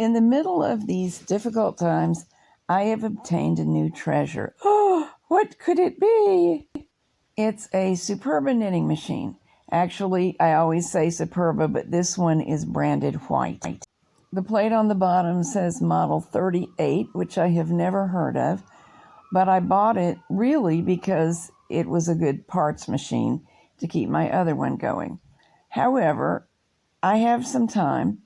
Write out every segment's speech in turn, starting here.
In the middle of these difficult times, I have obtained a new treasure. Oh, what could it be? It's a Superba knitting machine. Actually, I always say Superba, but this one is branded white. The plate on the bottom says model 38, which I have never heard of, but I bought it really because it was a good parts machine to keep my other one going. However, I have some time,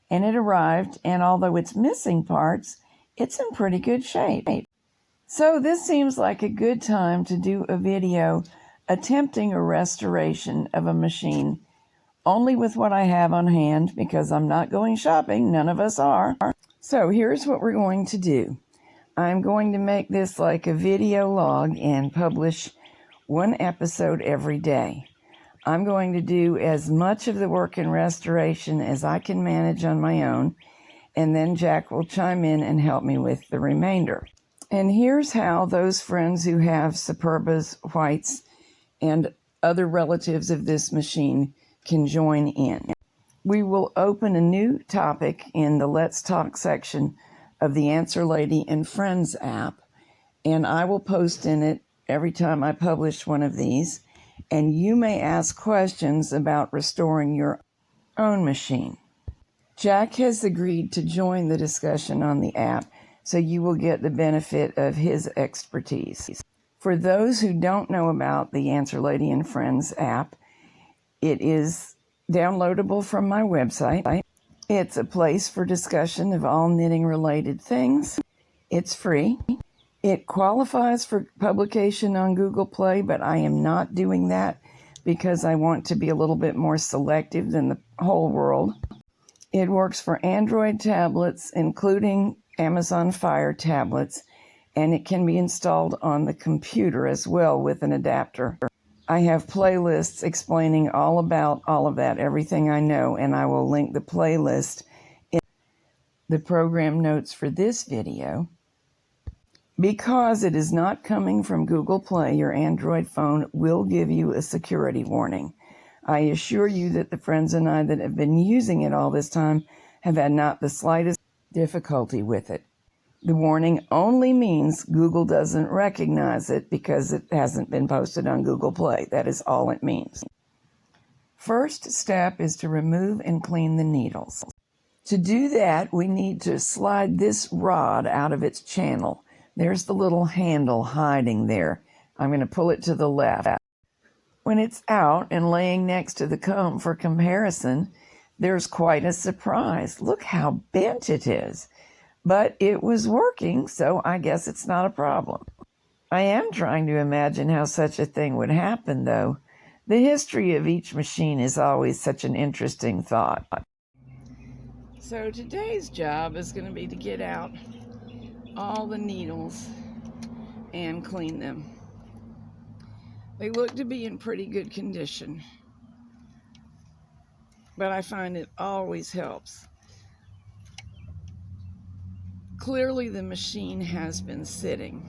and it arrived, and although it's missing parts, it's in pretty good shape. So this seems like a good time to do a video attempting a restoration of a machine, only with what I have on hand, because I'm not going shopping. None of us are. So here's what we're going to do. I'm going to make this like a video log and publish one episode every day. I'm going to do as much of the work in restoration as I can manage on my own, and then Jack will chime in and help me with the remainder. And here's how those friends who have Superbas, whites, and other relatives of this machine can join in. We will open a new topic in the Let's Talk section of the Answer Lady and Friends app, and I will post in it every time I publish one of these, and you may ask questions about restoring your own machine. Jack has agreed to join the discussion on the app, so you will get the benefit of his expertise. For those who don't know about the Answer Lady and Friends app, it is downloadable from my website. It's a place for discussion of all knitting-related things. It's free. It qualifies for publication on Google Play, but I am not doing that because I want to be a little bit more selective than the whole world. It works for Android tablets, including Amazon Fire tablets, and it can be installed on the computer as well with an adapter. I have playlists explaining all about all of that, everything I know, and I will link the playlist in the program notes for this video. Because it is not coming from Google Play, your Android phone will give you a security warning. I assure you that the friends and I that have been using it all this time have had not the slightest difficulty with it. The warning only means Google doesn't recognize it because it hasn't been posted on Google Play. That is all it means. First step is to remove and clean the needles. To do that, we need to slide this rod out of its channel. There's the little handle hiding there. I'm going to pull it to the left. When it's out and laying next to the comb for comparison, there's quite a surprise. Look how bent it is. But it was working, so I guess it's not a problem. I am trying to imagine how such a thing would happen, though. The history of each machine is always such an interesting thought. So today's job is going to be to get out all the needles and clean them. They look to be in pretty good condition, but I find it always helps. Clearly the machine has been sitting.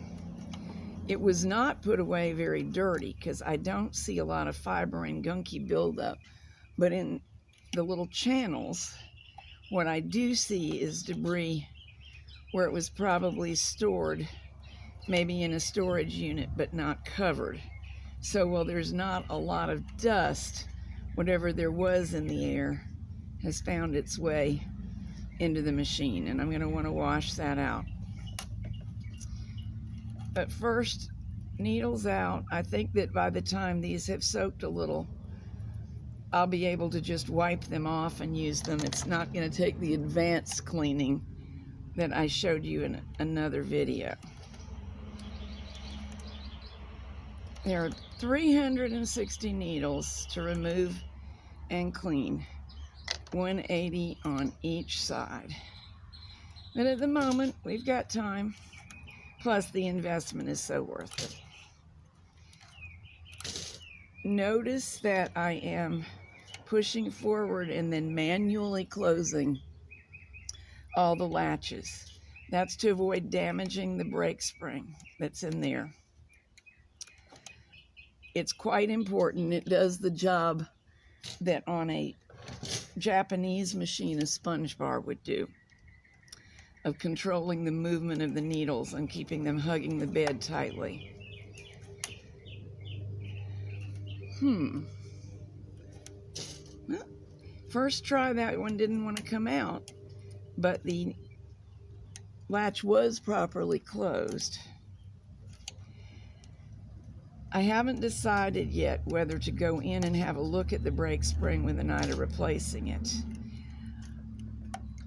It was not put away very dirty because I don't see a lot of fiber and gunky buildup, but in the little channels, what I do see is debris where it was probably stored, maybe in a storage unit, but not covered. So while there's not a lot of dust, whatever there was in the air has found its way into the machine, and I'm going to want to wash that out. But first, needles out. I think that by the time these have soaked a little, I'll be able to just wipe them off and use them. It's not going to take the advanced cleaning that I showed you in another video. There are 360 needles to remove and clean, 180 on each side. But at the moment, we've got time, plus the investment is so worth it. Notice that I am pushing forward and then manually closing all the latches. That's to avoid damaging the brake spring that's in there. It's quite important. It does the job that on a Japanese machine a sponge bar would do. of controlling the movement of the needles and keeping them hugging the bed tightly. Well, first try, that one didn't want to come out, but the latch was properly closed. I haven't decided yet whether to go in and have a look at the brake spring with the night of replacing it.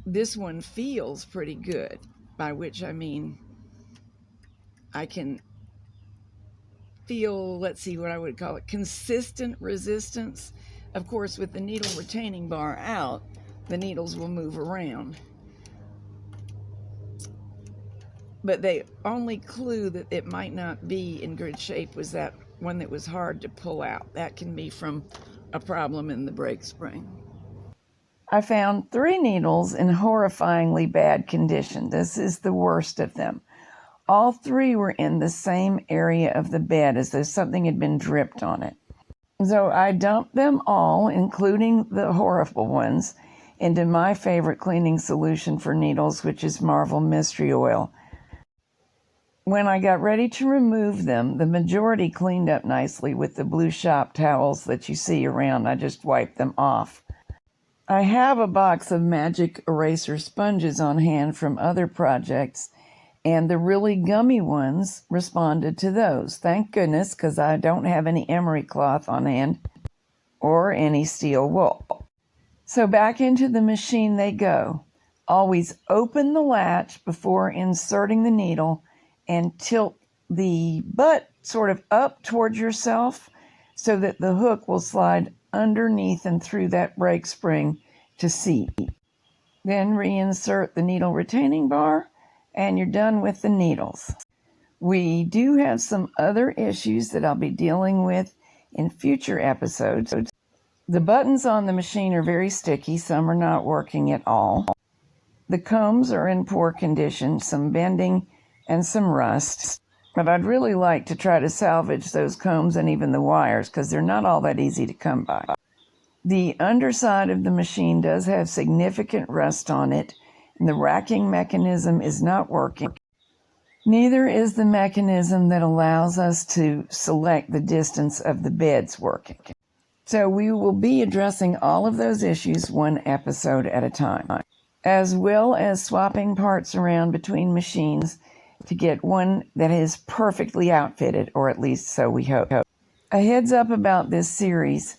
This one feels pretty good, by which I mean I can feel, let's see what I would call it, consistent resistance. Of course, with the needle retaining bar out, the needles will move around. But the only clue that it might not be in good shape was that one that was hard to pull out. That can be from a problem in the brake spring. I found 3 needles in horrifyingly bad condition. This is the worst of them. All 3 were in the same area of the bed, as though something had been dripped on it. So I dumped them all, including the horrible ones, into my favorite cleaning solution for needles, which is Marvel Mystery Oil. When I got ready to remove them, the majority cleaned up nicely with the blue shop towels that you see around. I just wiped them off. I have a box of magic eraser sponges on hand from other projects, and the really gummy ones responded to those. Thank goodness, because I don't have any emery cloth on hand or any steel wool. So back into the machine they go. Always open the latch before inserting the needle and tilt the butt sort of up towards yourself so that the hook will slide underneath and through that brake spring to seat. Then reinsert the needle retaining bar and you're done with the needles. We do have some other issues that I'll be dealing with in future episodes. The buttons on the machine are very sticky. Some are not working at all. The combs are in poor condition, some bending and some rust. But I'd really like to try to salvage those combs and even the wires, because they're not all that easy to come by. The underside of the machine does have significant rust on it, and the racking mechanism is not working. Neither is the mechanism that allows us to select the distance of the beds working. So we will be addressing all of those issues one episode at a time, as well as swapping parts around between machines to get one that is perfectly outfitted, or at least so we hope. A heads up about this series.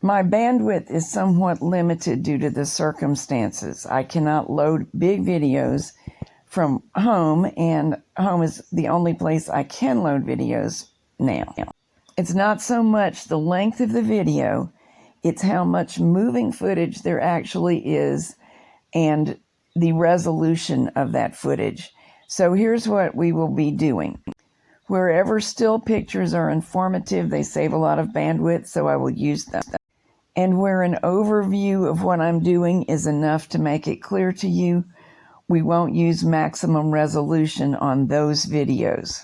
My bandwidth is somewhat limited due to the circumstances. I cannot load big videos from home, and home is the only place I can load videos now. It's not so much the length of the video, it's how much moving footage there actually is and the resolution of that footage. So here's what we will be doing. Wherever still pictures are informative, they save a lot of bandwidth, so I will use them. And where an overview of what I'm doing is enough to make it clear to you, we won't use maximum resolution on those videos.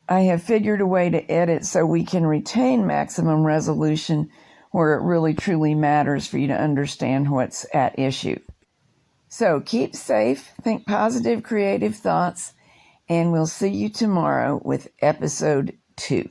I have figured a way to edit so we can retain maximum resolution where it really truly matters for you to understand what's at issue. So keep safe, think positive, creative thoughts, and we'll see you tomorrow with episode 2.